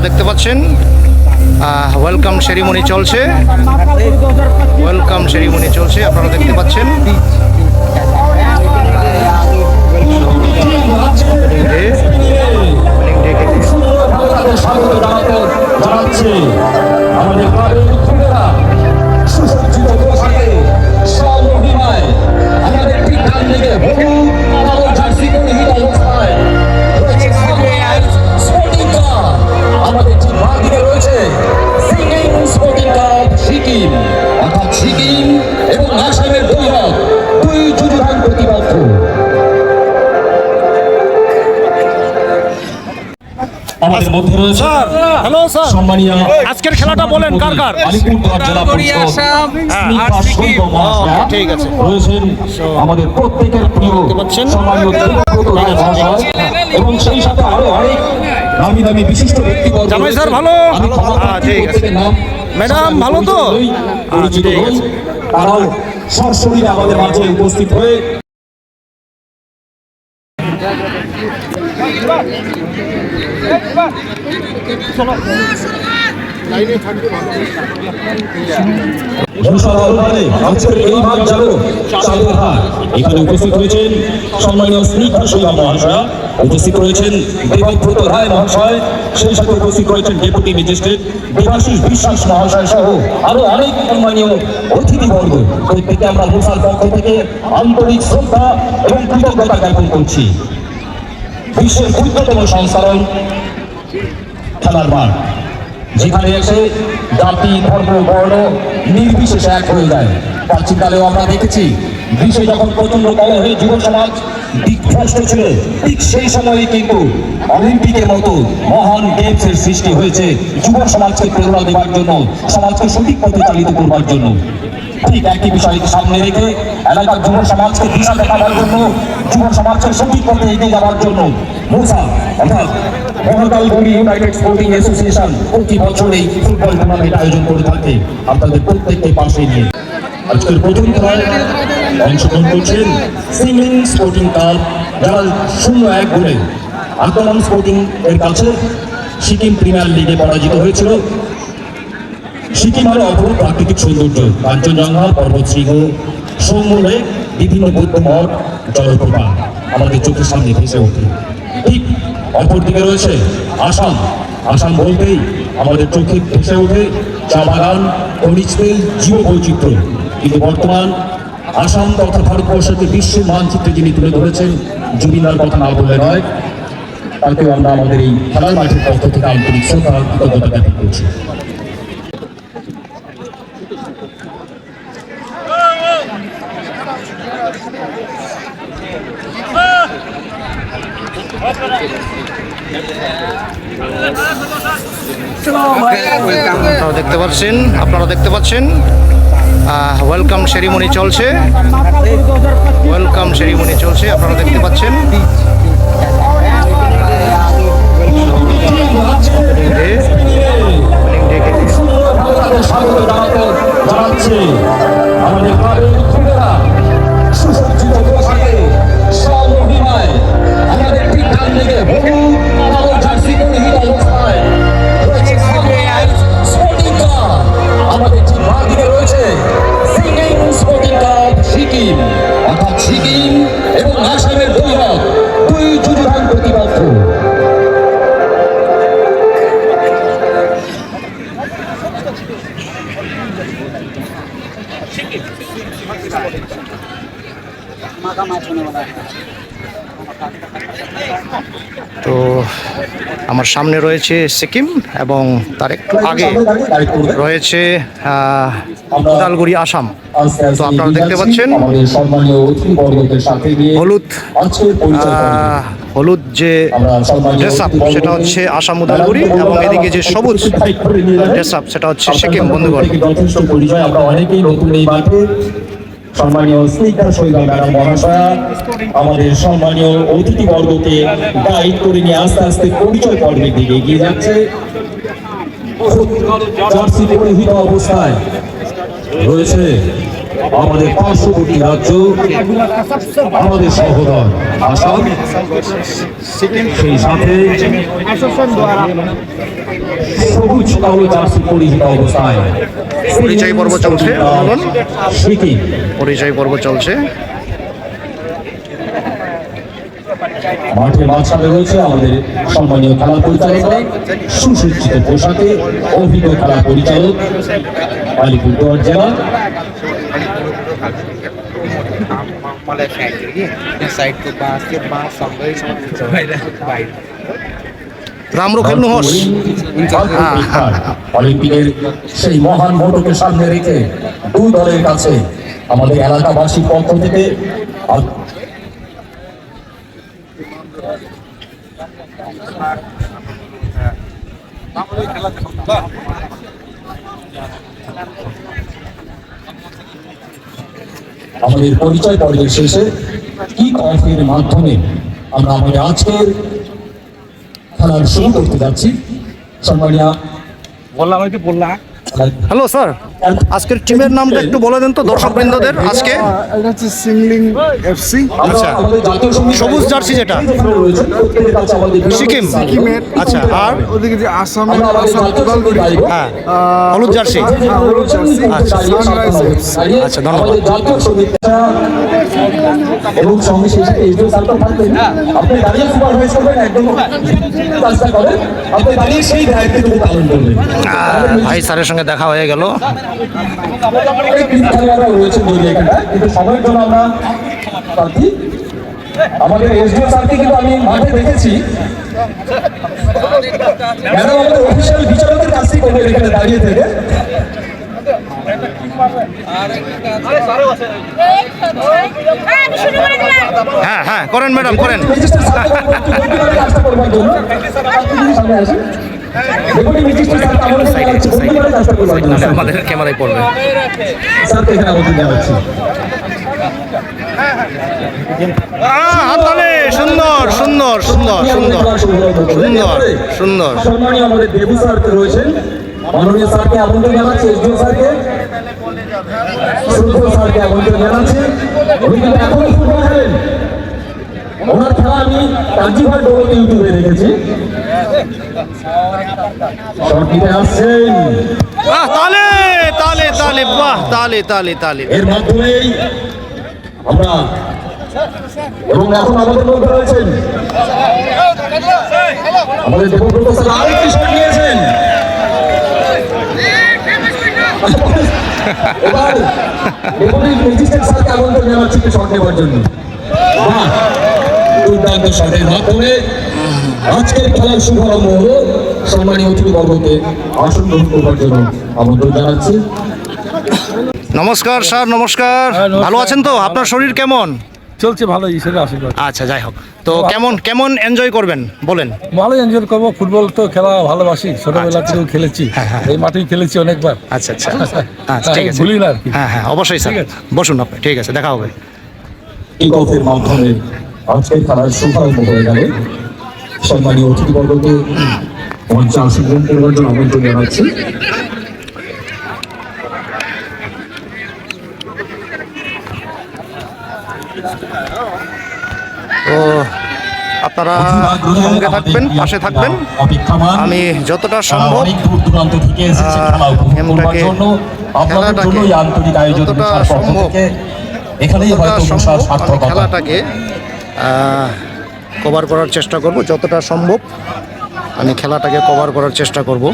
দেখতে পাচ্ছেন welcome ceremony চলছে, আপনারা দেখতে পাচ্ছেন। আমাদের মধ্যে রয়েছে হ্যালো স্যার, সম্মানীয় আজকের খেলাটা বলেন কার কার? আলিপুরদুয়ার জেলা পরিষদ ঠিক আছে, রয়েছেন আমাদের প্রত্যেকের প্রিয় সম্মানীয় এবং সেই সাথে আরো অনেক নামি দামি বিশিষ্ট ব্যক্তিবর্গ। জামাই স্যার ভালো? ঠিক আছে। ম্যাডাম ভালো তো? ঠিক আছে। তারাও সশরীরে আমাদের মাঝে উপস্থিত হয়ে এখানে উপস্থিত হয়েছেন সম্মানীয় স্নিগ্ধা শৈলা মহাশয়া, উপস্থিত রয়েছেন দেবব্রত রায় মহাশয়, সেই সাথে উপস্থিত রয়েছেন ডেপুটি ম্যাজিস্ট্রেট দেবাশিস বিশ্বাস মহাশয় সহ আরো অনেক সম্মানীয় অতিথিবর্গ। প্রত্যেকে আমরা মুসার পক্ষ থেকে আন্তরিক শ্রদ্ধা এবং কৃতজ্ঞতা জ্ঞাপন করছি। বিশ্বের ক্ষুদ্রতম সংস্করণ খেলার মাঠ, যেখানে এসে জাতি ধর্ম বর্ণ নির্বিশেষে এক হয়ে যায়। প্রাচীনকালেও আমরা দেখেছি বিশ্বে যখন প্রচন্ড কলহে যুব সমাজ দিগ্ভ্রষ্ট ছিল, ঠিক সেই সময়ে কিন্তু অলিম্পিকের মতো মহান গেমসের সৃষ্টি হয়েছে যুব সমাজকে প্রেরণা দেওয়ার জন্য, সমাজকে সঠিক পথে চালিত করবার জন্য। ঠিক একই বিষয়কে সামনে রেখে এলাকার যুব সমাজকে দিশা দেখাবার জন্য, যুব সমাজকে সঠিক পথে এগিয়ে যাওয়ার জন্য মুসা অর্থাৎ মহাকালগুড়ি ইউনাইটেড স্পোর্টিং অ্যাসোসিয়েশন প্রতি বছর এই ফুটবল টুর্নামেন্ট আয়োজন করে থাকে আপনাদের প্রত্যেককে পাশে নিয়ে। আজকের প্রথম খেলায় অংশগ্রহণ করছেন সিংলিং স্পোর্টিং ক্লাব, যারা 0-1 গোলে আক্রমণ স্পোর্টিং এর কাছে সিকিম প্রিমিয়ার লিগে পরাজিত হয়েছিল। সিকিমের অপরূপ প্রাকৃতিক সৌন্দর্য, কাঞ্চনজঙ্ঘা পর্বতশৃঙ্গ, সৌম্যে বিভিন্ন বৌদ্ধ মঠ, জলপ্রপাত আমাদের চোখের সামনে ভেসে ওঠে। ঠিক অপরদিকে রয়েছে আসাম। আসাম বলতেই আমাদের চোখে ভেসে ওঠে চা বাগান, খনিজ তেল, জীববৈচিত্র্য। কিন্তু বর্তমান আসাম তথা ভারতবর্ষকে বিশ্বের মানচিত্রে যিনি তুলে ধরেছেন, জুবিনার কথা না বললে নয়, তাকেও আমরা আমাদের এই খেলার মাঠের পক্ষ থেকে আন্তরিক শ্রদ্ধা কৃতজ্ঞতা জ্ঞাপন করছি। আপনারা দেখতে পাচ্ছেন ওয়েলকাম সেরিমনি চলছে, আপনারা দেখতে পাচ্ছেন। আমাদের ঠিক দিকে রয়েছে সিকিম স্পোর্টিং ক্লাব সিকিম, অর্থাৎ সিকিম এবং আসামের গৌরব, দুই যুযুধান প্রতিপক্ষ। তো আমার সামনে রয়েছে সিকিম এবং তার একটু আগে রয়েছে উদালগুড়ি আসাম। তো আপনারা দেখতে পাচ্ছেন হলুদ যে ড্রেস আপ সেটা হচ্ছে আসাম উদালগুড়ি, এবং এদিকে যে সবুজ ড্রেস আপ সেটা হচ্ছে সিকিম। বন্ধুগণ, যথেষ্ট পরিচয় আমরা অনেকেই নতুন এই মাঠে। সম্মানীয় স্নিগ্ধা শৈলা ম্যাডাম মহাশয়া আমাদের সম্মানীয় অতিথিবর্গকে গাইড করে নিয়ে আস্তে আস্তে পরিচয় পর্বের দিকে এগিয়ে যাচ্ছে। জার্সি পরিহিত অবস্থায় রয়েছে আমাদের পার্শ্ববর্তী রাজ্য আমাদের সহোদর আসাম, সেই সাথে সবুজ কালো জার্সি পরিহিত অবস্থায় পরিচয় পর্ব চলছে, বলুন। সিকিম। পরিচয় পর্ব চলছে। মাঠে মাঝখানে রয়েছে আমাদের সম্মানীয় খেলা পরিচালকরা, সুসজ্জিত পোশাকে অভিজ্ঞ খেলা পরিচালক আলিপুরদুয়ার জেলা। রামরু খেলনু হোস। অলিম্পিকের সেই মহান মোটকে সামনে রেখে দুই দলের কাছে আমাদের এলাকাবাসীর পক্ষ থেকে আমাদের পরিচয় পর্বের শেষে কিক অফের মাধ্যমে আমরা আমাদের আজকের খেলার শুরু করতে যাচ্ছি। সম্মানীয় হ্যালো স্যার, আজকের টিমের নামটা একটু বলে দেন তো দর্শকবৃন্দদের। আজকে এটা হচ্ছে সিংলিং এফসি। আচ্ছা, সবুজ জার্সি যেটা সিকিম। সিকিমের। আচ্ছা, আর ওদিকে যে আসাম উদালগুড়ি, হ্যাঁ হলুদ জার্সি। হলুদ জার্সি, আচ্ছা। Sunrise FC. আচ্ছা, ধন্যবাদ। এবং সঙ্গে শেষে এইচডিও স্যারটা থাকবেন। আপনি দাঁড়িয়ে সুপারভাইজ করবেন, একদম কাজটা করেন, আপনি দাঁড়িয়ে সেই দায়িত্বটুকু পালন করবেন। ভাই স্যারের সঙ্গে দেখা হয়ে গেল। এই খেলোয়াড়রা রয়েছেন যদি এখানটা, কিন্তু সময়ের জন্য আমরা প্রার্থী আমাদের এসডিও স্যারকে কিন্তু আমি মাঠে দেখেছি। ম্যাডাম আমাদের অফিসিয়াল বিচারকের কাছ থেকে করবেন এখানে দাঁড়িয়ে থেকে। হ্যাঁ হ্যাঁ, করেন ম্যাডাম, করেন। রেজিস্টার স্যারকে বলতে পারি কাজটা করবার জন্য। সামনে আসেন। ডেপুটি রেজিস্টার স্যার আমাদের বলতে পারি কাজটা করবার জন্য। নাহলে আমাদের ক্যামেরায় পড়বে। স্যারকে এখানে আমাদের দেওয়া হচ্ছে। হাততালি, সুন্দর সুন্দর সুন্দর সুন্দর সুন্দর সুন্দর। সম্মানীয় আমাদের দেবু স্যার রয়েছেন, মাননীয় স্যারকে আমন্ত্রণ জানাচ্ছি, এসডিও স্যারকে, শ্রদ্ধেয় স্যারকে আমন্ত্রণ জানাচ্ছি। উনি কিন্তু এখনো ফুটবল খেলেন, ওনার খেলা আমি কাঞ্জিভার ডোবতে ইউটিউবে দেখেছি। শট নিতে আসছেন, তালে তালে তালে, বাহ, তালে তালে তালে। এর মাধ্যমেই আমরা এবং এখন আমাদের মধ্যে রয়েছেন আমাদের দেবব্রত স্যার আরেকটি শট নিয়েছেন। এবার ডেপুটি ম্যাজিস্ট্রেট স্যারকে আমন্ত্রণ জানাচ্ছি শট নেওয়ার জন্য। বাহ, দুর্দান্ত শটের মাধ্যমে আজকের খেলার শুভারম্ভ হলো। সম্মানীয় অতিথিবর্গকে আসন গ্রহণ করবার জন্য আমন্ত্রণ জানাচ্ছি। নমস্কার স্যার, নমস্কার। ভালো আছেন তো? আপনার শরীর কেমন? চলছে ভালো, ঈশ্বরের আশীর্বাদ। আচ্ছা, যাই হোক, তো কেমন কেমন এনজয় করবেন বলেন। ভালো এনজয় করবো, ফুটবল তো খেলা ভালোবাসি, ছোটবেলা থেকেও খেলেছি, এই মাঠেই খেলেছি অনেকবার। আচ্ছা আচ্ছা আচ্ছা, ঠিক আছে। ভুলি না আর কি। হ্যাঁ হ্যাঁ, অবশ্যই স্যার, ঠিক আছে। বসুন আপনি, ঠিক আছে, দেখা হবে। কিক অফের মাধ্যমে আজকের খেলার শুভারম্ভ হয়ে গেল। সম্মানীয় অতিথিবর্গকে মঞ্চে আসন গ্রহণ করবার জন্য আমন্ত্রণ জানাচ্ছি। তো আপনারা সঙ্গে থাকবেন, পাশে থাকবেন। আমি যতটা সম্ভব গেমটাকে, খেলাটাকে যতটা সম্ভব আমি খেলাটাকে কভার করার চেষ্টা করব। যতটা সম্ভব আমি খেলাটাকে কভার করার চেষ্টা করব।